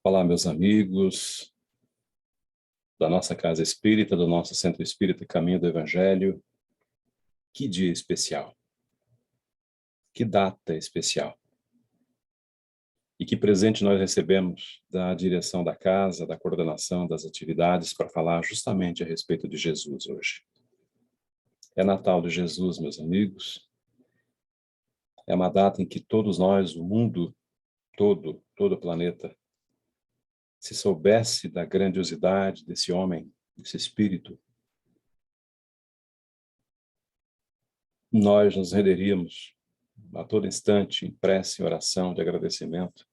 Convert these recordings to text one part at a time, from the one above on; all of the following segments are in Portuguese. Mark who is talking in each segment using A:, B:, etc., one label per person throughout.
A: Olá, meus amigos da nossa Casa Espírita, do nosso Centro Espírita Caminho do Evangelho. Que dia especial! Que data especial! E que presente nós recebemos da direção da casa, da coordenação das atividades, para falar justamente a respeito de Jesus hoje. É Natal de Jesus, meus amigos. É uma data em que todos nós, o mundo todo o planeta, se soubesse da grandiosidade desse homem, desse espírito, nós nos renderíamos a todo instante em prece, em oração de agradecimento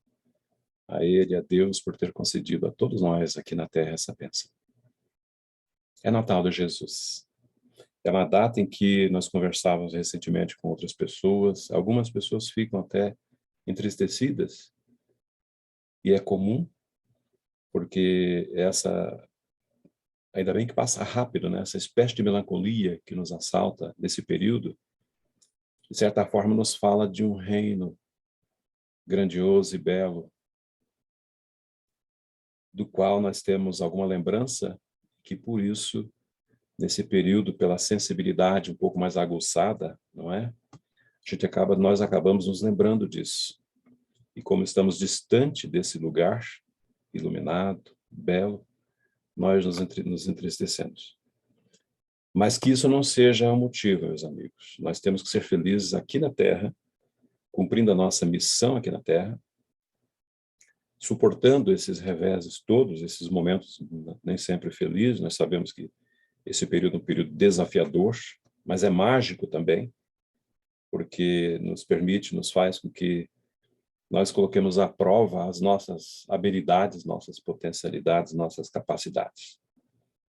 A: a Ele, a Deus, por ter concedido a todos nós aqui na Terra essa bênção. É Natal de Jesus. É uma data em que nós conversávamos recentemente com outras pessoas. Algumas pessoas ficam até entristecidas, e é comum, porque ainda bem que passa rápido, né? Essa espécie de melancolia que nos assalta nesse período, de certa forma nos fala de um reino grandioso e belo, do qual nós temos alguma lembrança, que por isso, nesse período, pela sensibilidade um pouco mais aguçada, não é? Nós acabamos nos lembrando disso. E como estamos distante desse lugar iluminado, belo, nós nos entristecemos. Mas que isso não seja um motivo, meus amigos. Nós temos que ser felizes aqui na Terra, cumprindo a nossa missão aqui na Terra, suportando esses reveses todos, esses momentos nem sempre felizes. Nós sabemos que esse período é um período desafiador, mas é mágico também, porque nos faz com que nós coloquemos à prova as nossas habilidades, nossas potencialidades, nossas capacidades.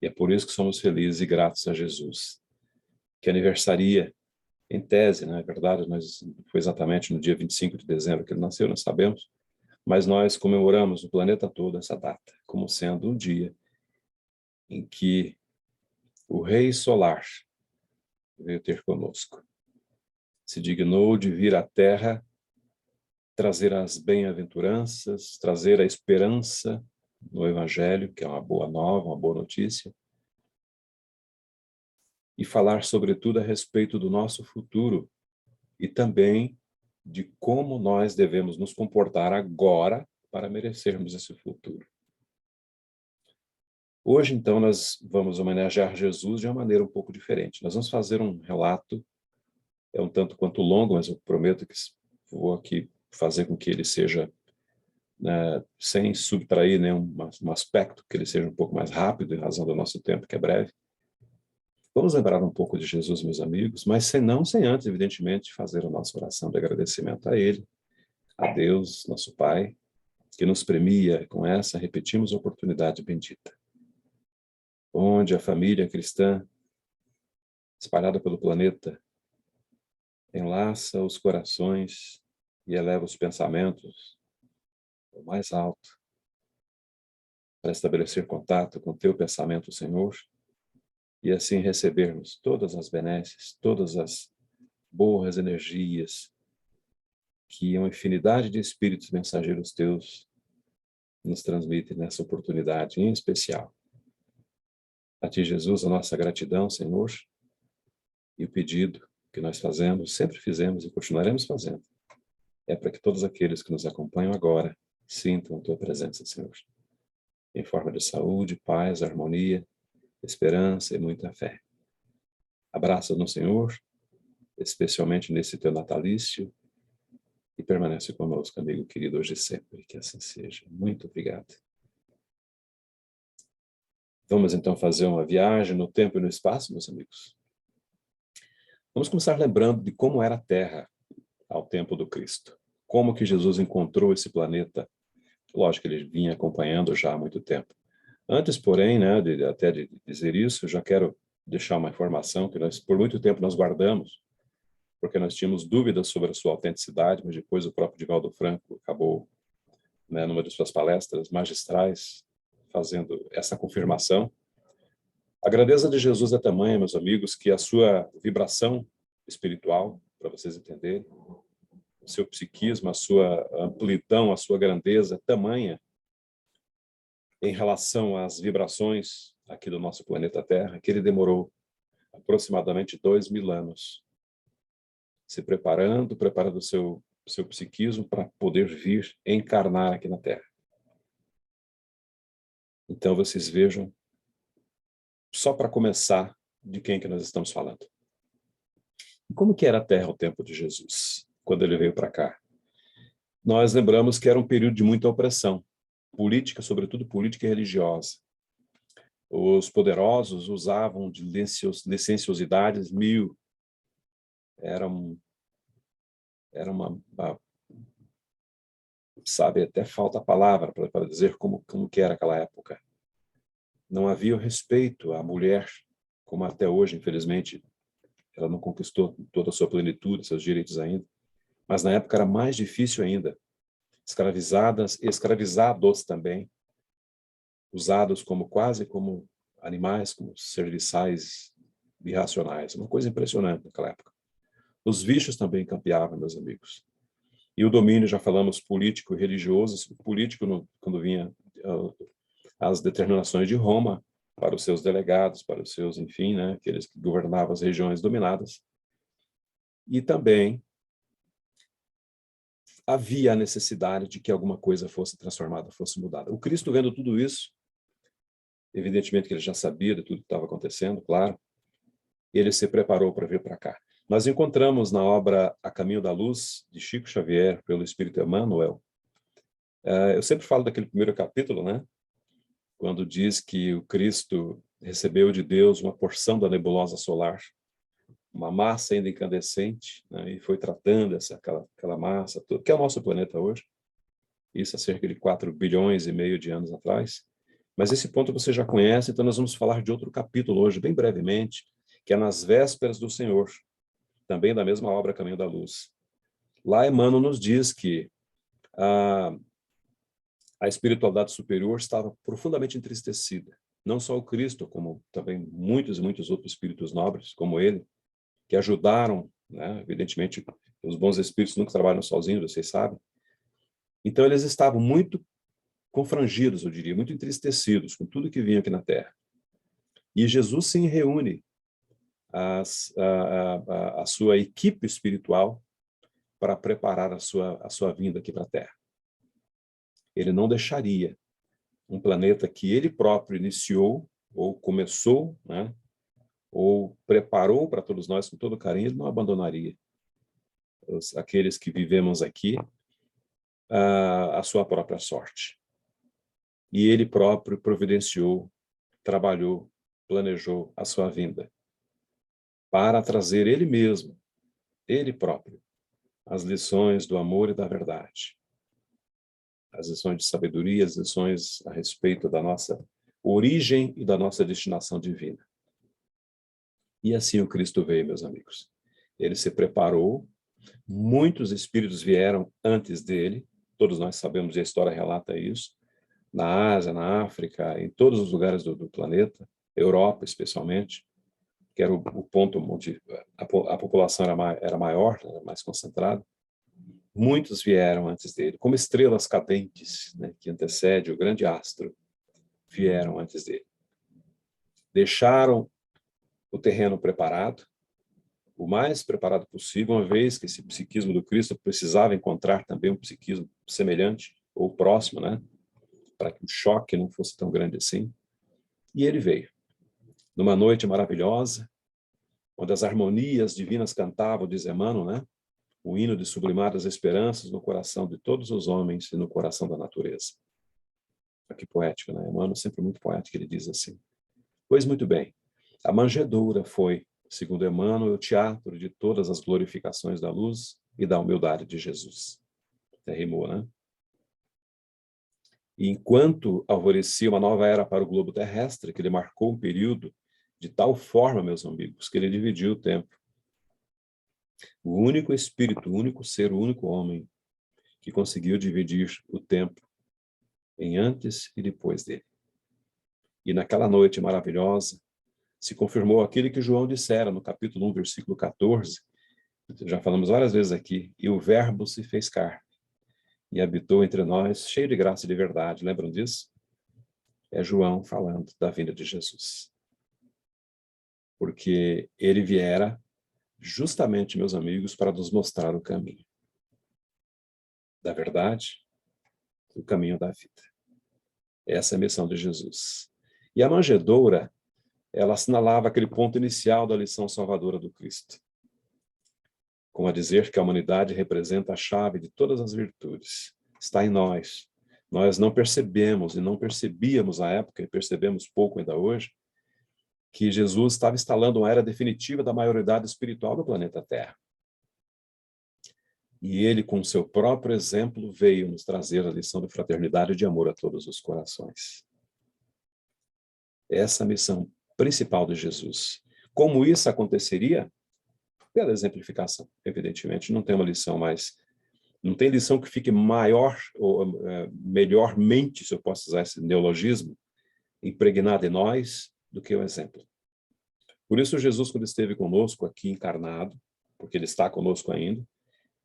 A: E é por isso que somos felizes e gratos a Jesus, que aniversaria, em tese, não é verdade? Foi exatamente no dia 25 de dezembro que ele nasceu, nós sabemos, mas nós comemoramos no planeta todo essa data, como sendo um dia em que o Rei Solar veio ter conosco. Se dignou de vir à Terra, trazer as bem-aventuranças, trazer a esperança no Evangelho, que é uma boa nova, uma boa notícia, e falar, sobretudo, a respeito do nosso futuro e também de como nós devemos nos comportar agora para merecermos esse futuro. Hoje, então, nós vamos homenagear Jesus de uma maneira um pouco diferente. Nós vamos fazer um relato, é um tanto quanto longo, mas eu prometo que vou aqui fazer com que ele seja, né, sem subtrair nenhum um aspecto, que ele seja um pouco mais rápido, em razão do nosso tempo, que é breve. Vamos lembrar um pouco de Jesus, meus amigos, mas sem antes, evidentemente, fazer a nossa oração de agradecimento a Ele, a Deus, nosso Pai, que nos premia com essa, repetimos, oportunidade bendita, onde a família cristã, espalhada pelo planeta, enlaça os corações e eleva os pensamentos ao mais alto, para estabelecer contato com teu pensamento, Senhor, e assim recebermos todas as benesses, todas as boas energias que uma infinidade de espíritos mensageiros teus nos transmitem nessa oportunidade em especial. A ti, Jesus, a nossa gratidão, Senhor, e o pedido que nós fazemos, sempre fizemos e continuaremos fazendo, é para que todos aqueles que nos acompanham agora sintam a tua presença, Senhor, em forma de saúde, paz, harmonia, esperança e muita fé. Abraça no Senhor, especialmente nesse teu natalício, e permanece conosco, amigo querido, hoje e sempre, que assim seja. Muito obrigado. Vamos então fazer uma viagem no tempo e no espaço, meus amigos. Vamos começar lembrando de como era a Terra ao tempo do Cristo. Como que Jesus encontrou esse planeta. Lógico que ele vinha acompanhando já há muito tempo. Antes, porém, né, de dizer isso, eu já quero deixar uma informação que por muito tempo nós guardamos, porque nós tínhamos dúvidas sobre a sua autenticidade, mas depois o próprio Divaldo Franco acabou, né, numa de suas palestras magistrais, fazendo essa confirmação. A grandeza de Jesus é tamanha, meus amigos, que a sua vibração espiritual, para vocês entenderem, o seu psiquismo, a sua amplidão, a sua grandeza é tamanha em relação às vibrações aqui do nosso planeta Terra, que ele demorou aproximadamente 2000 anos, se preparando o seu psiquismo para poder vir encarnar aqui na Terra. Então, vocês vejam, só para começar, de quem que nós estamos falando. E como que era a Terra ao tempo de Jesus, quando ele veio para cá? Nós lembramos que era um período de muita opressão, política, sobretudo política e religiosa. Os poderosos usavam de licenciosidades mil. Era uma sabe, até falta a palavra para dizer como que era aquela época. Não havia o respeito à mulher, como até hoje, infelizmente, ela não conquistou toda a sua plenitude, seus direitos ainda. Mas na época era mais difícil ainda. Escravizadas e escravizados também, usados quase como animais, como serviçais irracionais. Uma coisa impressionante naquela época. Os bichos também campeavam, meus amigos. E o domínio, já falamos, político e religioso. Político, quando vinha as determinações de Roma para os seus delegados, para os seus, enfim, né, aqueles que governavam as regiões dominadas. E também havia a necessidade de que alguma coisa fosse transformada, fosse mudada. O Cristo, vendo tudo isso, evidentemente que ele já sabia de tudo que estava acontecendo, claro, e ele se preparou para vir para cá. Nós encontramos na obra A Caminho da Luz, de Chico Xavier, pelo Espírito Emmanuel. Eu sempre falo daquele primeiro capítulo, né? Quando diz que o Cristo recebeu de Deus uma porção da nebulosa solar, uma massa ainda incandescente, né? E foi tratando aquela massa, tudo, que é o nosso planeta hoje. Isso há cerca de 4 bilhões e meio de anos atrás. Mas esse ponto você já conhece, então nós vamos falar de outro capítulo hoje, bem brevemente, que é nas vésperas do Senhor, também da mesma obra Caminho da Luz. Lá Emmanuel nos diz que a espiritualidade superior estava profundamente entristecida. Não só o Cristo, como também muitos e muitos outros espíritos nobres, como ele, que ajudaram, né? Evidentemente, os bons espíritos nunca trabalham sozinhos, vocês sabem. Então, eles estavam muito confrangidos, eu diria, muito entristecidos com tudo que vinha aqui na Terra. E Jesus sim reúne a sua equipe espiritual para preparar a sua vinda aqui para a Terra. Ele não deixaria um planeta que ele próprio iniciou, ou começou, né, ou preparou para todos nós com todo carinho, ele não abandonaria aqueles que vivemos aqui a sua própria sorte. E ele próprio providenciou, trabalhou, planejou a sua vinda para trazer ele mesmo, ele próprio, as lições do amor e da verdade, as lições de sabedoria, as lições a respeito da nossa origem e da nossa destinação divina. E assim o Cristo veio, meus amigos. Ele se preparou, muitos espíritos vieram antes dele, todos nós sabemos, e a história relata isso, na Ásia, na África, em todos os lugares do planeta, Europa especialmente, que era o ponto onde a população era maior, era mais concentrada. Muitos vieram antes dele, como estrelas cadentes, né, que antecede o grande astro, vieram antes dele. Deixaram o terreno preparado, o mais preparado possível, uma vez que esse psiquismo do Cristo precisava encontrar também um psiquismo semelhante ou próximo, né, para que o choque não fosse tão grande assim. E ele veio, numa noite maravilhosa, onde as harmonias divinas cantavam, diz Emmanuel, né, o hino de sublimadas esperanças no coração de todos os homens e no coração da natureza. Que poético, né? Emmanuel sempre muito poético, ele diz assim. Pois muito bem, a manjedoura foi, segundo Emmanuel, o teatro de todas as glorificações da luz e da humildade de Jesus. Até rimou, né? E enquanto alvorecia uma nova era para o globo terrestre, que ele marcou um período de tal forma, meus amigos, que ele dividiu o tempo. O único espírito, o único ser, o único homem que conseguiu dividir o tempo em antes e depois dele. E naquela noite maravilhosa, se confirmou aquilo que João dissera no capítulo 1, versículo 14, já falamos várias vezes aqui, e o verbo se fez carne, e habitou entre nós, cheio de graça e de verdade, lembram disso? É João falando da vinda de Jesus. Porque ele viera justamente, meus amigos, para nos mostrar o caminho da verdade, o caminho da vida. Essa é a missão de Jesus. E a manjedoura, ela assinalava aquele ponto inicial da lição salvadora do Cristo. Como a dizer que a humanidade representa a chave de todas as virtudes. Está em nós. Nós não percebemos e não percebíamos à época, e percebemos pouco ainda hoje, que Jesus estava instalando uma era definitiva da maioridade espiritual do planeta Terra. E ele, com seu próprio exemplo, veio nos trazer a lição de fraternidade e de amor a todos os corações. Essa é a missão principal de Jesus. Como isso aconteceria? Pela exemplificação, evidentemente. Não tem uma lição mais... Não tem lição que fique maior ou melhormente, se eu posso usar esse neologismo, impregnada em nós, do que o exemplo. Por isso, Jesus, quando esteve conosco aqui encarnado, porque ele está conosco ainda,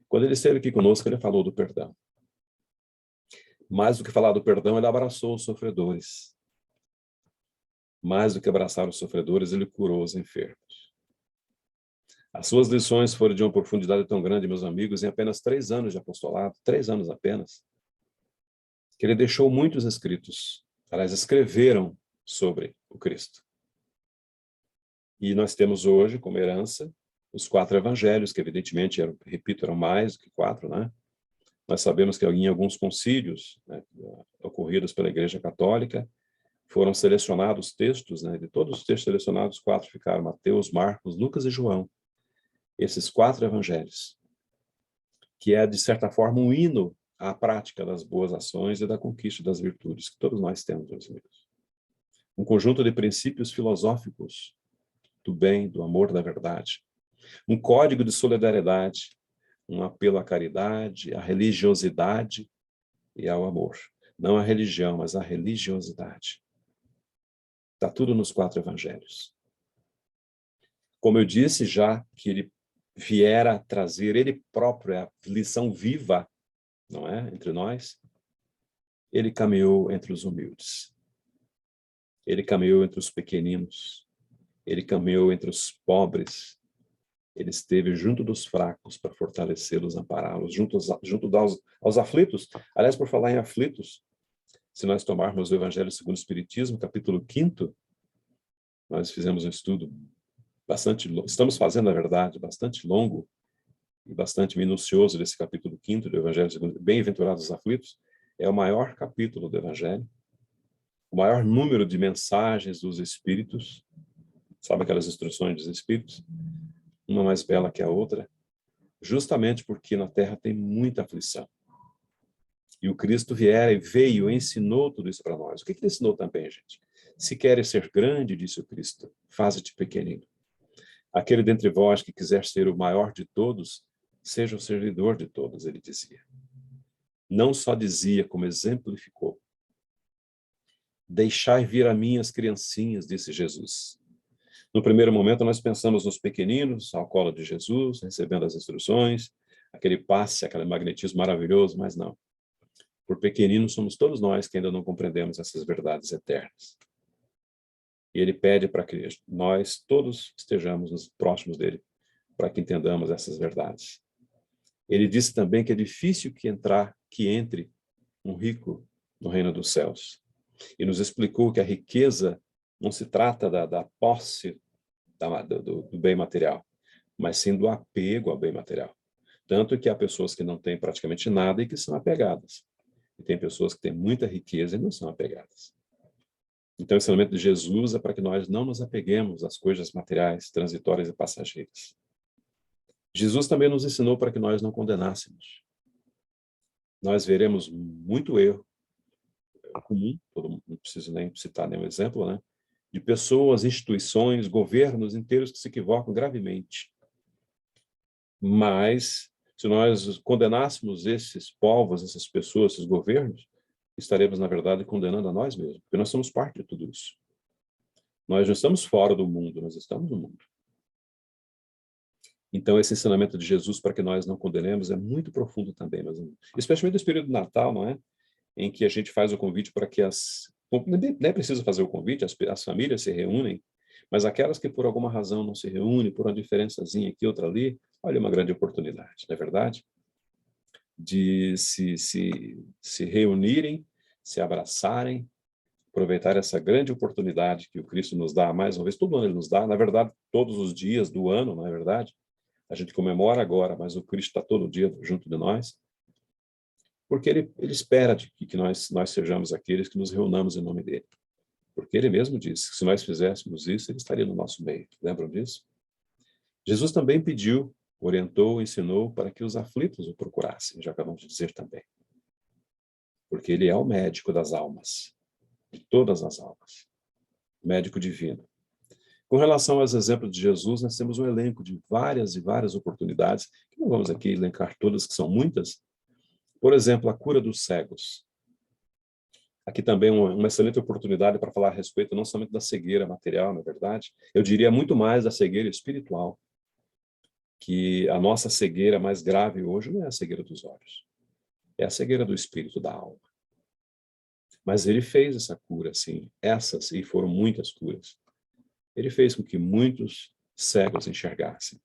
A: quando ele esteve aqui conosco, ele falou do perdão. Mais do que falar do perdão, ele abraçou os sofredores. Mais do que abraçar os sofredores, ele curou os enfermos. As suas lições foram de uma profundidade tão grande, meus amigos, em apenas 3 anos de apostolado, 3 anos apenas, que ele deixou muitos escritos. Aliás, escreveram sobre o Cristo. E nós temos hoje, como herança, os 4 evangelhos, que evidentemente, repito, eram mais do que 4, né? Nós sabemos que em alguns concílios, né, ocorridos pela Igreja Católica, foram selecionados textos, né, de todos os textos selecionados, 4 ficaram: Mateus, Marcos, Lucas e João. Esses 4 evangelhos, que é, de certa forma, um hino à prática das boas ações e da conquista das virtudes, que todos nós temos, meus amigos. Um conjunto de princípios filosóficos do bem, do amor, da verdade. Um código de solidariedade, um apelo à caridade, à religiosidade e ao amor. Não a religião, mas a religiosidade. Está tudo nos 4 evangelhos. Como eu disse já, que ele viera trazer ele próprio a lição viva, não é? Entre nós. Ele caminhou entre os humildes. Ele caminhou entre os pequeninos. Ele caminhou entre os pobres. Ele esteve junto dos fracos para fortalecê-los, ampará-los, junto aos aflitos. Aliás, por falar em aflitos, se nós tomarmos o Evangelho segundo o Espiritismo, capítulo 5º, nós fizemos um estudo bastante longo, estamos fazendo, na verdade, bastante longo e bastante minucioso desse capítulo 5º do Evangelho segundo, Bem-aventurados os aflitos, é o maior capítulo do Evangelho, o maior número de mensagens dos Espíritos, sabe aquelas instruções dos Espíritos? Uma mais bela que a outra, justamente porque na Terra tem muita aflição. E o Cristo veio e ensinou tudo isso para nós. O que ele ensinou também, gente? Se queres ser grande, disse o Cristo, faze-te pequenino. Aquele dentre vós que quiser ser o maior de todos, seja o servidor de todos, ele dizia. Não só dizia, como exemplificou. Deixai vir a mim as criancinhas, disse Jesus. No primeiro momento, nós pensamos nos pequeninos, ao colo de Jesus, recebendo as instruções, aquele passe, aquele magnetismo maravilhoso, mas não. Por pequeninos somos todos nós que ainda não compreendemos essas verdades eternas. E ele pede para que nós todos estejamos próximos dele, para que entendamos essas verdades. Ele disse também que é difícil que entre um rico no reino dos céus. E nos explicou que a riqueza não se trata da posse do bem material, mas sim do apego ao bem material. Tanto que há pessoas que não têm praticamente nada e que são apegadas. E tem pessoas que têm muita riqueza e não são apegadas. Então, o ensinamento de Jesus é para que nós não nos apeguemos às coisas materiais, transitórias e passageiras. Jesus também nos ensinou para que nós não condenássemos. Nós veremos muito erro comum, não preciso nem citar nenhum exemplo, né? De pessoas, instituições, governos inteiros que se equivocam gravemente. Mas, se nós condenássemos esses povos, essas pessoas, esses governos, estaremos, na verdade, condenando a nós mesmos, porque nós somos parte de tudo isso. Nós não estamos fora do mundo, nós estamos no mundo. Então, esse ensinamento de Jesus para que nós não condenemos é muito profundo também, meus amigos. Especialmente no período do Natal, não é? Em que a gente faz o convite para que as Nem precisa fazer o convite, as famílias se reúnem, mas aquelas que por alguma razão não se reúnem, por uma diferençazinha aqui, outra ali, olha uma grande oportunidade, não é verdade? De se reunirem, se abraçarem, aproveitar essa grande oportunidade que o Cristo nos dá, mais uma vez, todo ano ele nos dá, na verdade, todos os dias do ano, não é verdade? A gente comemora agora, mas o Cristo está todo dia junto de nós, porque ele espera de que nós sejamos aqueles que nos reunamos em nome dele. Porque ele mesmo disse que se nós fizéssemos isso, ele estaria no nosso meio. Lembram disso? Jesus também pediu, orientou, ensinou para que os aflitos o procurassem, já acabamos de dizer também. Porque ele é o médico das almas, de todas as almas, médico divino. Com relação aos exemplos de Jesus, nós temos um elenco de várias e várias oportunidades, que não vamos aqui elencar todas, que são muitas. Por exemplo, a cura dos cegos. Aqui também uma excelente oportunidade para falar a respeito não somente da cegueira material, na verdade, eu diria muito mais da cegueira espiritual, que a nossa cegueira mais grave hoje não é a cegueira dos olhos, é a cegueira do espírito, da alma. Mas ele fez essa cura, sim, essas, e foram muitas curas. Ele fez com que muitos cegos enxergassem.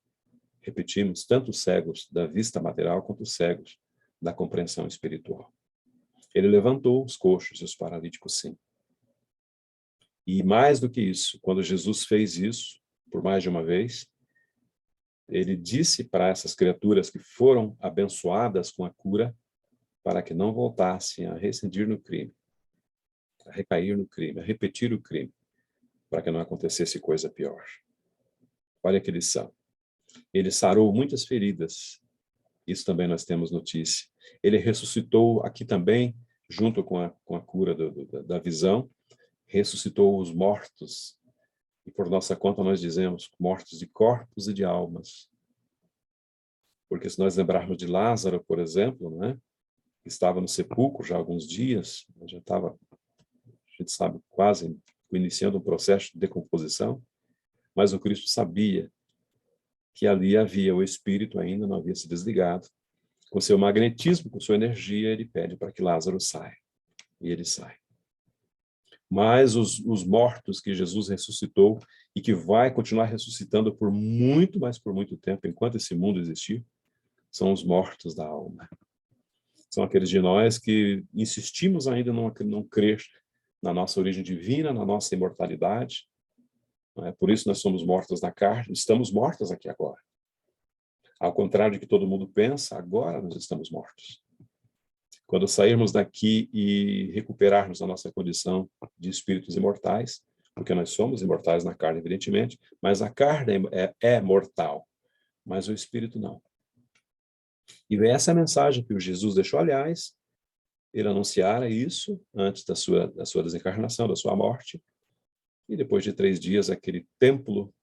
A: Repetimos, tanto os cegos da vista material quanto os cegos da compreensão espiritual. Ele levantou os coxos e os paralíticos, sim. E mais do que isso, quando Jesus fez isso, por mais de uma vez, ele disse para essas criaturas que foram abençoadas com a cura, para que não voltassem a reincidir no crime, a recair no crime, a repetir o crime, para que não acontecesse coisa pior. Olha que lição. Ele sarou muitas feridas, isso também nós temos notícia. Ele ressuscitou aqui também, junto com a cura da visão, ressuscitou os mortos. E por nossa conta nós dizemos mortos de corpos e de almas. Porque se nós lembrarmos de Lázaro, por exemplo, né, que estava no sepulcro já há alguns dias, já estava, a gente sabe, quase iniciando um processo de decomposição, mas o Cristo sabia que ali havia o espírito ainda, não havia se desligado. Com seu magnetismo, com sua energia, ele pede para que Lázaro saia. E ele sai. Mas os mortos que Jesus ressuscitou e que vai continuar ressuscitando por muito, mas por muito tempo, enquanto esse mundo existir, são os mortos da alma. São aqueles de nós que insistimos ainda em não crer na nossa origem divina, na nossa imortalidade. Não é? Por isso nós somos mortos na carne, estamos mortos aqui agora. Ao contrário de que todo mundo pensa, agora nós estamos mortos. Quando sairmos daqui e recuperarmos a nossa condição de espíritos imortais, porque nós somos imortais na carne, evidentemente, mas a carne é mortal, mas o espírito não. E essa é a mensagem que o Jesus deixou, aliás, ele anunciara isso antes da sua desencarnação, da sua morte, e depois de 3 dias, aquele templo,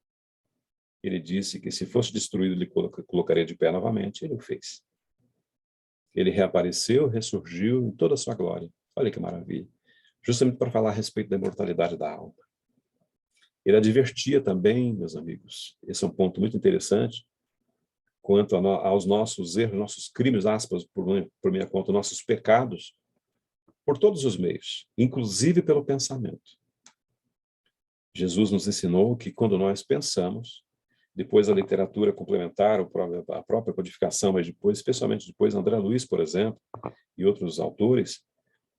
A: ele disse que se fosse destruído, ele colocaria de pé novamente, ele o fez. Ele reapareceu, ressurgiu em toda a sua glória. Olha que maravilha. Justamente para falar a respeito da imortalidade da alma. Ele advertia também, meus amigos, esse é um ponto muito interessante, quanto aos nossos erros, nossos crimes, aspas, por minha conta, nossos pecados, por todos os meios, inclusive pelo pensamento. Jesus nos ensinou que quando nós pensamos, depois a literatura complementar, a própria codificação, mas depois, especialmente depois, André Luiz, por exemplo, e outros autores,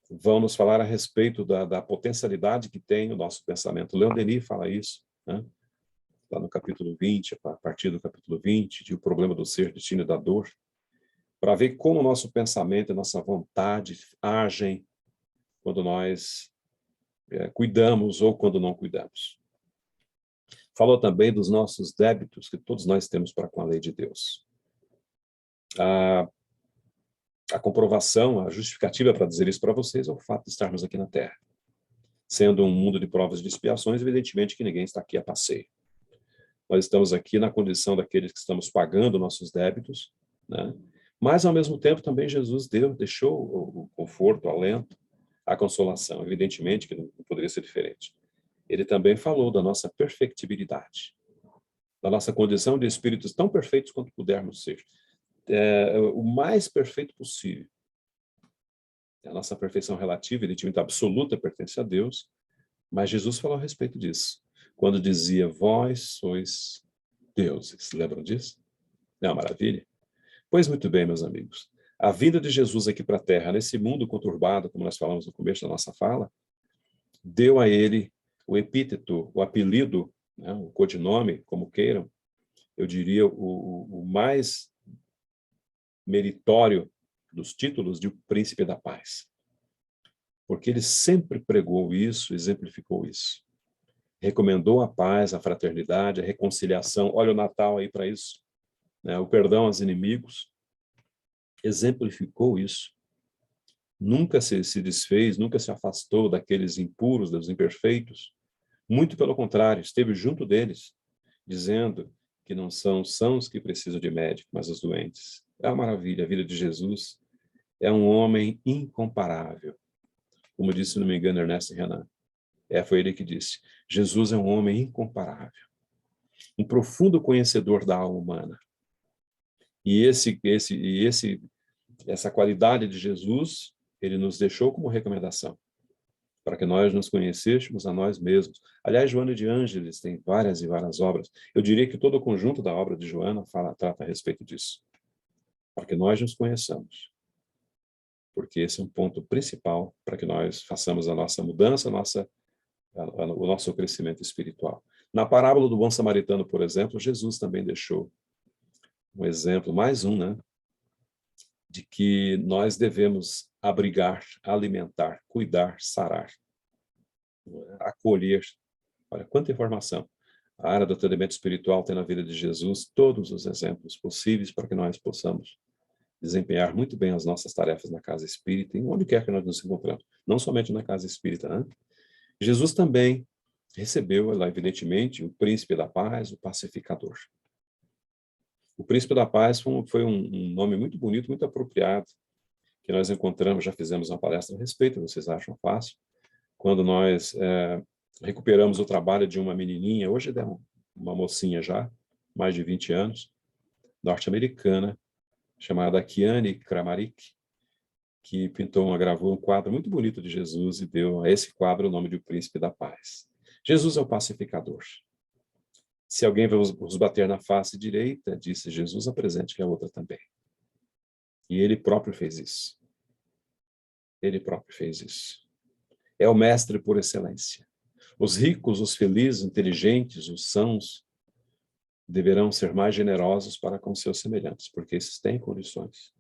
A: vão nos falar a respeito da potencialidade que tem o nosso pensamento. Leon Denis fala isso, né? Lá no capítulo 20, a partir do capítulo 20, de O Problema do Ser, Destino e da Dor, para ver como o nosso pensamento e nossa vontade agem quando nós cuidamos ou quando não cuidamos. Falou também dos nossos débitos que todos nós temos para com a lei de Deus. A comprovação, a justificativa para dizer isso para vocês é o fato de estarmos aqui na Terra. Sendo um mundo de provas e de expiações, evidentemente que ninguém está aqui a passeio. Nós estamos aqui na condição daqueles que estamos pagando nossos débitos, né? Mas, ao mesmo tempo, também Jesus deixou o conforto, o alento, a consolação. Evidentemente que não poderia ser diferente. Ele também falou da nossa perfectibilidade, da nossa condição de espíritos tão perfeitos quanto pudermos ser. O mais perfeito possível. A nossa perfeição relativa e definitivamente absoluta pertence a Deus, mas Jesus falou a respeito disso, quando dizia, vós sois deuses. Lembram disso? É uma maravilha? Pois muito bem, meus amigos. A vinda de Jesus aqui para a Terra, nesse mundo conturbado, como nós falamos no começo da nossa fala, deu a ele o epíteto, o apelido, né, o codinome, como queiram, eu diria o mais meritório dos títulos de Príncipe da Paz. Porque ele sempre pregou isso, exemplificou isso. Recomendou a paz, a fraternidade, a reconciliação. Olha o Natal aí para isso, né? O perdão aos inimigos. Exemplificou isso. Nunca se desfez, nunca se afastou daqueles impuros, dos imperfeitos. Muito pelo contrário, esteve junto deles, dizendo que não são os sãos que precisam de médico, mas os doentes. É uma maravilha, a vida de Jesus é um homem incomparável. Como disse, se não me engano, Ernesto Renan. Foi ele que disse. Jesus é um homem incomparável. Um profundo conhecedor da alma humana. E essa qualidade de Jesus, ele nos deixou como recomendação, para que nós nos conhecêssemos a nós mesmos. Aliás, Joana de Ângeles tem várias e várias obras. Eu diria que todo o conjunto da obra de Joana trata a respeito disso, para que nós nos conheçamos. Porque esse é um ponto principal para que nós façamos a nossa mudança, o nosso crescimento espiritual. Na parábola do bom samaritano, por exemplo, Jesus também deixou um exemplo, mais um, né? De que nós devemos abrigar, alimentar, cuidar, sarar, acolher. Olha, quanta informação. A área do atendimento espiritual tem na vida de Jesus todos os exemplos possíveis para que nós possamos desempenhar muito bem as nossas tarefas na casa espírita, em onde quer que nós nos encontramos. Não somente na casa espírita, né? Jesus também recebeu, lá, evidentemente, o príncipe da paz, o pacificador. O príncipe da paz foi um nome muito bonito, muito apropriado, que nós encontramos, já fizemos uma palestra a respeito, vocês acham fácil, quando nós recuperamos o trabalho de uma menininha, hoje é uma mocinha já, mais de 20 anos, norte-americana, chamada Kiane Kramaric, que gravou um quadro muito bonito de Jesus e deu a esse quadro o nome de O Príncipe da Paz. Jesus é o pacificador. Se alguém vos bater na face direita, disse Jesus, apresente que a outra também. E ele próprio fez isso. Ele próprio fez isso. É o mestre por excelência. Os ricos, os felizes, inteligentes, os sãos, deverão ser mais generosos para com seus semelhantes, porque esses têm condições.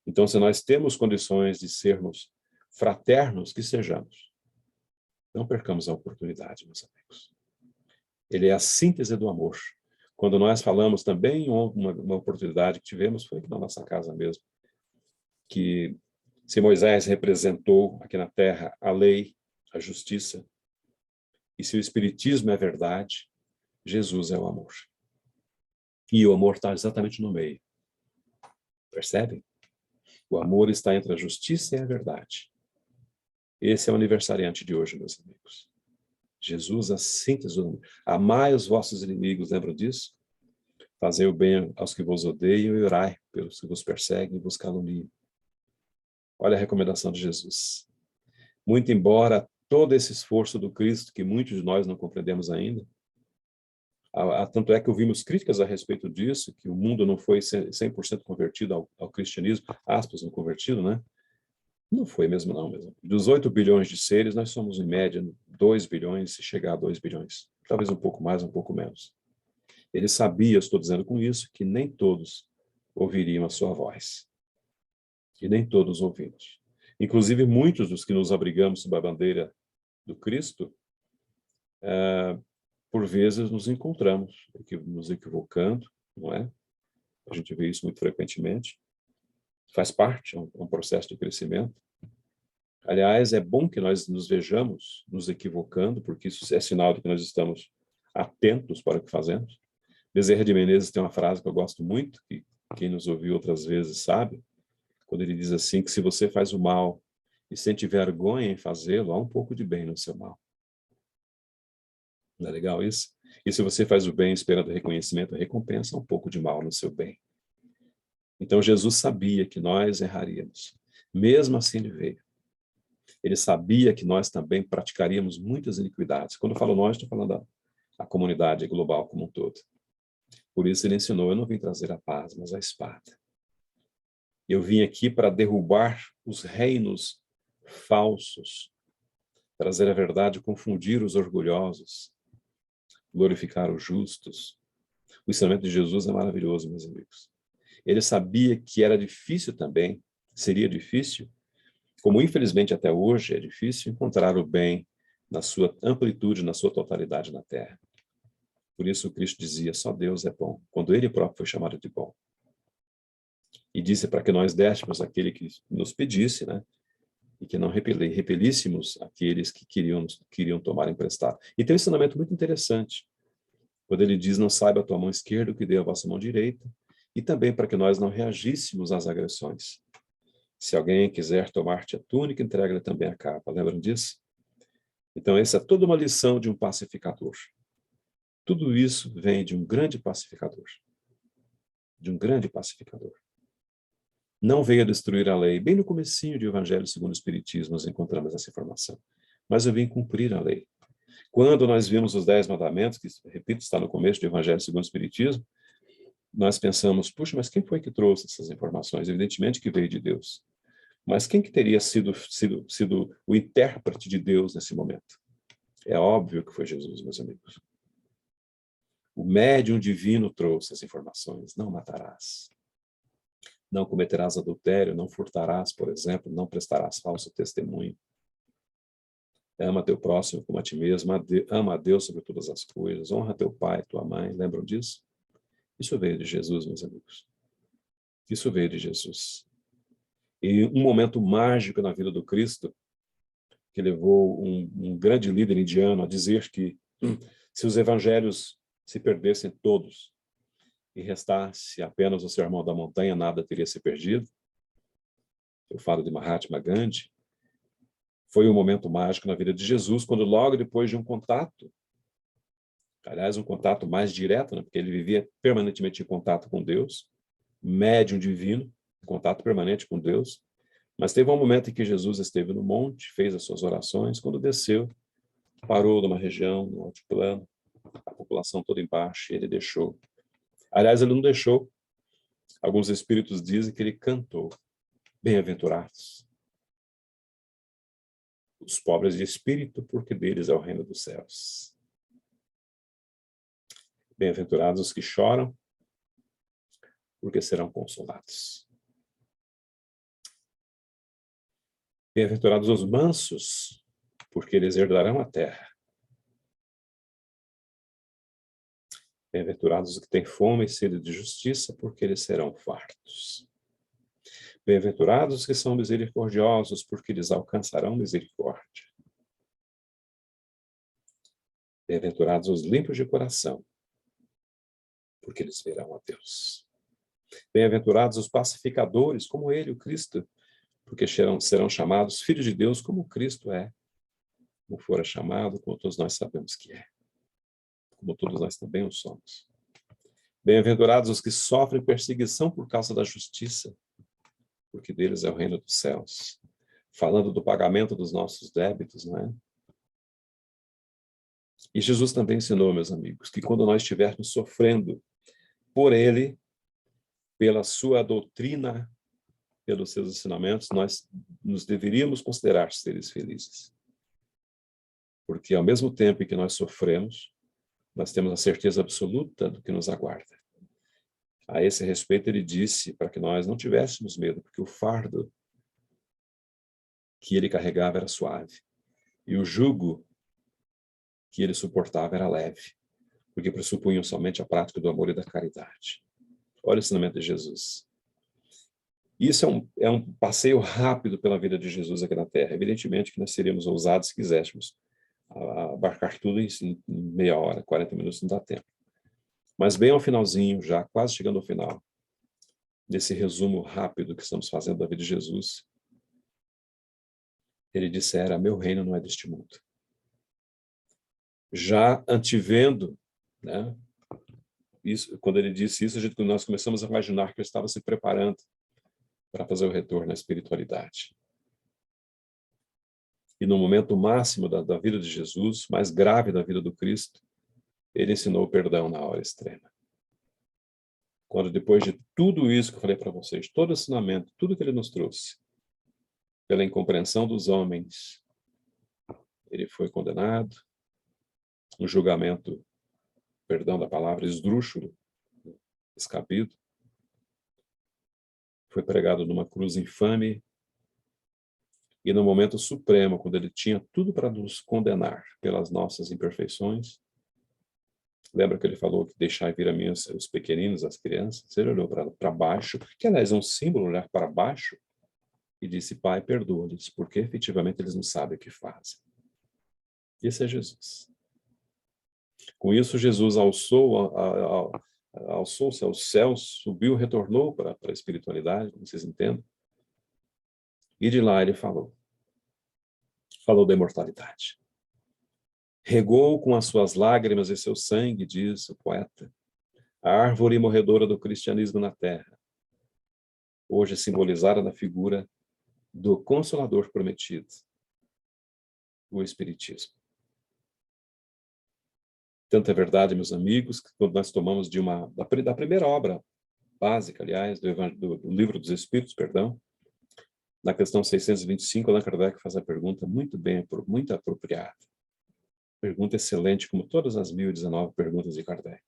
A: Então, se nós temos condições de sermos fraternos, que sejamos. Não percamos a oportunidade, meus amigos. Ele é a síntese do amor. Quando nós falamos também, uma oportunidade que tivemos foi aqui na nossa casa mesmo, que se Moisés representou aqui na terra a lei, a justiça, e se o Espiritismo é verdade, Jesus é o amor. E o amor está exatamente no meio. Percebem? O amor está entre a justiça e a verdade. Esse é o aniversariante de hoje, meus amigos. Jesus, a síntese do amor. Amai os vossos inimigos, lembram disso? Fazei o bem aos que vos odeiam e orai pelos que vos perseguem e vos caluniam. Olha a recomendação de Jesus. Muito embora todo esse esforço do Cristo, que muitos de nós não compreendemos ainda, tanto é que ouvimos críticas a respeito disso, que o mundo não foi 100% convertido ao cristianismo, aspas, no convertido, né? Não foi mesmo, não. Mesmo. Dos 8 bilhões de seres, nós somos, em média, 2 bilhões, se chegar a 2 bilhões. Talvez um pouco mais, um pouco menos. Ele sabia, estou dizendo com isso, que nem todos ouviriam a sua voz. E nem todos ouvimos. Inclusive, muitos dos que nos abrigamos sob a bandeira do Cristo, por vezes nos encontramos, nos equivocando, não é? A gente vê isso muito frequentemente. Faz parte, é um processo de crescimento. Aliás, é bom que nós nos vejamos nos equivocando, porque isso é sinal de que nós estamos atentos para o que fazemos. Bezerra de Menezes tem uma frase que eu gosto muito, que quem nos ouviu outras vezes sabe, quando ele diz assim, que se você faz o mal e sente vergonha em fazê-lo, há um pouco de bem no seu mal. Não é legal isso? E se você faz o bem esperando reconhecimento, recompensa, há um pouco de mal no seu bem. Então Jesus sabia que nós erraríamos. Mesmo assim ele veio. Ele sabia que nós também praticaríamos muitas iniquidades. Quando eu falo nós, estou falando da comunidade global como um todo. Por isso ele ensinou, eu não vim trazer a paz, mas a espada. Eu vim aqui para derrubar os reinos falsos, trazer a verdade, confundir os orgulhosos, glorificar os justos. O ensinamento de Jesus é maravilhoso, meus amigos. Ele sabia que era difícil também, seria difícil, como infelizmente até hoje é difícil, encontrar o bem na sua amplitude, na sua totalidade na Terra. Por isso Cristo dizia, só Deus é bom, quando Ele próprio foi chamado de bom. E disse para que nós dessemos aquele que nos pedisse, né? E que não repelíssemos aqueles que queriam tomar emprestado. E tem um ensinamento muito interessante, quando ele diz, não saiba a tua mão esquerda o que dê a vossa mão direita, e também para que nós não reagíssemos às agressões. Se alguém quiser tomar-te a túnica, entrega-lhe também a capa. Lembram disso? Então, essa é toda uma lição de um pacificador. Tudo isso vem de um grande pacificador. De um grande pacificador. Não veio destruir a lei. Bem no comecinho do Evangelho segundo o Espiritismo nós encontramos essa informação. Mas eu vim cumprir a lei. Quando nós vimos os 10 mandamentos, que, repito, está no começo do Evangelho segundo o Espiritismo, nós pensamos, puxa, mas quem foi que trouxe essas informações? Evidentemente que veio de Deus. Mas quem que teria sido o intérprete de Deus nesse momento? É óbvio que foi Jesus, meus amigos. O médium divino trouxe as informações. Não matarás. Não cometerás adultério, não furtarás, por exemplo, não prestarás falso testemunho. Ama teu próximo como a ti mesmo, ama a Deus sobre todas as coisas, honra teu pai, tua mãe, lembram disso? Isso veio de Jesus, meus amigos. Isso veio de Jesus. E um momento mágico na vida do Cristo, que levou um grande líder indiano a dizer que se os evangelhos se perdessem todos e restasse apenas o Sermão da Montanha, nada teria se perdido. Eu falo de Mahatma Gandhi. Foi um momento mágico na vida de Jesus, quando logo depois de um contato, aliás, um contato mais direto, né, porque ele vivia permanentemente em contato com Deus, médium divino, em contato permanente com Deus, mas teve um momento em que Jesus esteve no monte, fez as suas orações, quando desceu, parou numa região, no altiplano, a população toda embaixo, e ele deixou. Aliás, ele não deixou. Alguns espíritos dizem que ele cantou, bem-aventurados os pobres de espírito, porque deles é o reino dos céus. Bem-aventurados os que choram, porque serão consolados. Bem-aventurados os mansos, porque eles herdarão a terra. Bem-aventurados os que têm fome e sede de justiça, porque eles serão fartos. Bem-aventurados os que são misericordiosos, porque eles alcançarão misericórdia. Bem-aventurados os limpos de coração, porque eles verão a Deus. Bem-aventurados os pacificadores, como ele, o Cristo, porque serão chamados filhos de Deus, como Cristo é, como fora chamado, como todos nós sabemos que é, como todos nós também o somos. Bem-aventurados os que sofrem perseguição por causa da justiça, porque deles é o reino dos céus. Falando do pagamento dos nossos débitos, não é? E Jesus também ensinou, meus amigos, que quando nós estivermos sofrendo por ele, pela sua doutrina, pelos seus ensinamentos, nós nos deveríamos considerar seres felizes. Porque ao mesmo tempo em que nós sofremos, nós temos a certeza absoluta do que nos aguarda. A esse respeito, ele disse para que nós não tivéssemos medo, porque o fardo que ele carregava era suave. E o jugo que ele suportava era leve, porque pressupunham somente a prática do amor e da caridade. Olha o ensinamento de Jesus. Isso é um passeio rápido pela vida de Jesus aqui na Terra. Evidentemente que nós seríamos ousados se quiséssemos abarcar tudo em meia hora, 40 minutos não dá tempo. Mas bem ao finalzinho, já quase chegando ao final, desse resumo rápido que estamos fazendo da vida de Jesus, ele dissera, meu reino não é deste mundo. Já antevendo, né, isso, quando ele disse isso, nós começamos a imaginar que ele estava se preparando para fazer o retorno à espiritualidade. E no momento máximo da vida de Jesus, mais grave da vida do Cristo, ele ensinou o perdão na hora extrema. Quando depois de tudo isso que eu falei para vocês, todo o ensinamento, tudo que ele nos trouxe, pela incompreensão dos homens, ele foi condenado, um julgamento, perdão da palavra, esdrúxulo, descabido, foi pregado numa cruz infame, e no momento supremo, quando ele tinha tudo para nos condenar pelas nossas imperfeições, lembra que ele falou que deixai vir a mim os pequeninos, as crianças? Ele olhou para baixo, que aliás é um símbolo, olhar para baixo, e disse, Pai, perdoa-lhes, porque efetivamente eles não sabem o que fazem. Esse é Jesus. Com isso, Jesus alçou-se aos céus, subiu, retornou para a espiritualidade, como vocês entendem, e de lá ele falou da imortalidade. Regou com as suas lágrimas e seu sangue, diz o poeta, a árvore morredora do cristianismo na terra, hoje simbolizada na figura do Consolador prometido, o Espiritismo. Tanto é verdade, meus amigos, que quando nós tomamos da primeira obra básica, aliás, do Livro dos Espíritos, perdão, na questão 625, Allan Kardec faz a pergunta muito bem, muito apropriada. Pergunta excelente, como todas as 1019 perguntas de Kardec.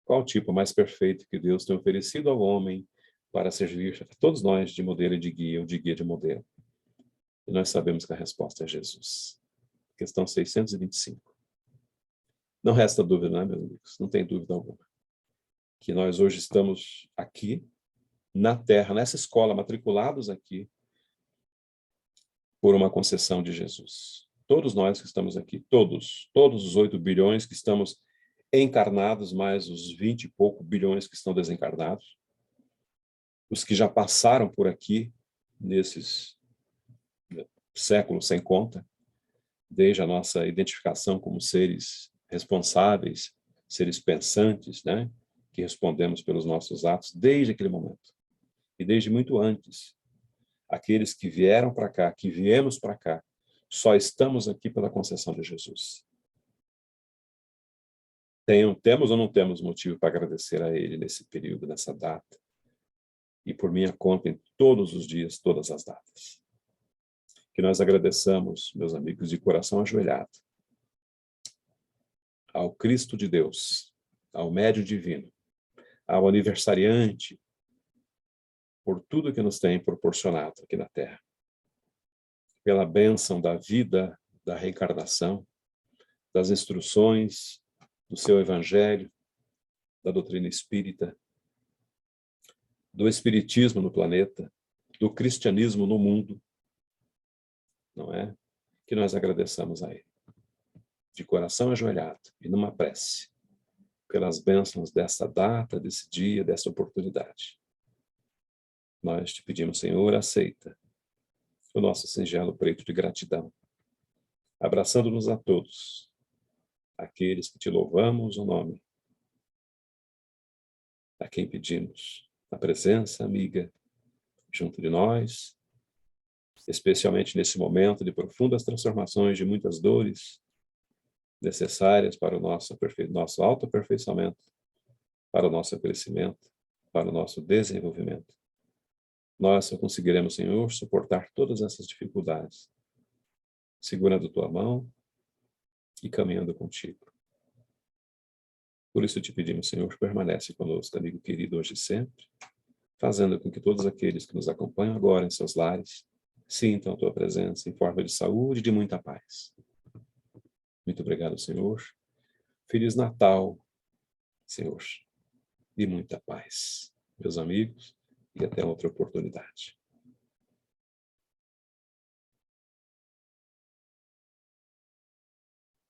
A: Qual o tipo mais perfeito que Deus tem oferecido ao homem para servir a todos nós de modelo e de guia, ou de guia de modelo? E nós sabemos que a resposta é Jesus. Questão 625. Não resta dúvida, não é, meus amigos? Não tem dúvida alguma. Que nós hoje estamos aqui, na Terra, nessa escola, matriculados aqui, por uma concessão de Jesus. Todos nós que estamos aqui, todos os 8 bilhões que estamos encarnados, mais os 20 e pouco bilhões que estão desencarnados, os que já passaram por aqui, nesses séculos sem conta, desde a nossa identificação como seres responsáveis, seres pensantes, né? Que respondemos pelos nossos atos desde aquele momento. E desde muito antes. Aqueles que vieram para cá, que viemos para cá, só estamos aqui pela concessão de Jesus. Temos ou não temos motivo para agradecer a Ele nesse período, nessa data? E por minha conta, em todos os dias, todas as datas. Que nós agradeçamos, meus amigos, de coração ajoelhado, ao Cristo de Deus, ao médio divino, ao aniversariante, por tudo que nos tem proporcionado aqui na Terra. Pela bênção da vida, da reencarnação, das instruções, do seu evangelho, da doutrina espírita, do espiritismo no planeta, do cristianismo no mundo, não é? Que nós agradeçamos a Ele, de coração ajoelhado e numa prece, pelas bênçãos dessa data, desse dia, dessa oportunidade. Nós te pedimos, Senhor, aceita o nosso singelo preito de gratidão, abraçando-nos a todos, aqueles que te louvamos o nome, a quem pedimos a presença amiga junto de nós, especialmente nesse momento de profundas transformações, de muitas dores necessárias para o nosso autoaperfeiçoamento, para o nosso crescimento, para o nosso desenvolvimento. Nós só conseguiremos, Senhor, suportar todas essas dificuldades, segurando tua mão e caminhando contigo. Por isso te pedimos, Senhor, permanece conosco, amigo querido, hoje e sempre, fazendo com que todos aqueles que nos acompanham agora em seus lares sintam a tua presença em forma de saúde e de muita paz. Muito obrigado, Senhor. Feliz Natal, Senhor, e muita paz, meus amigos, e até outra oportunidade.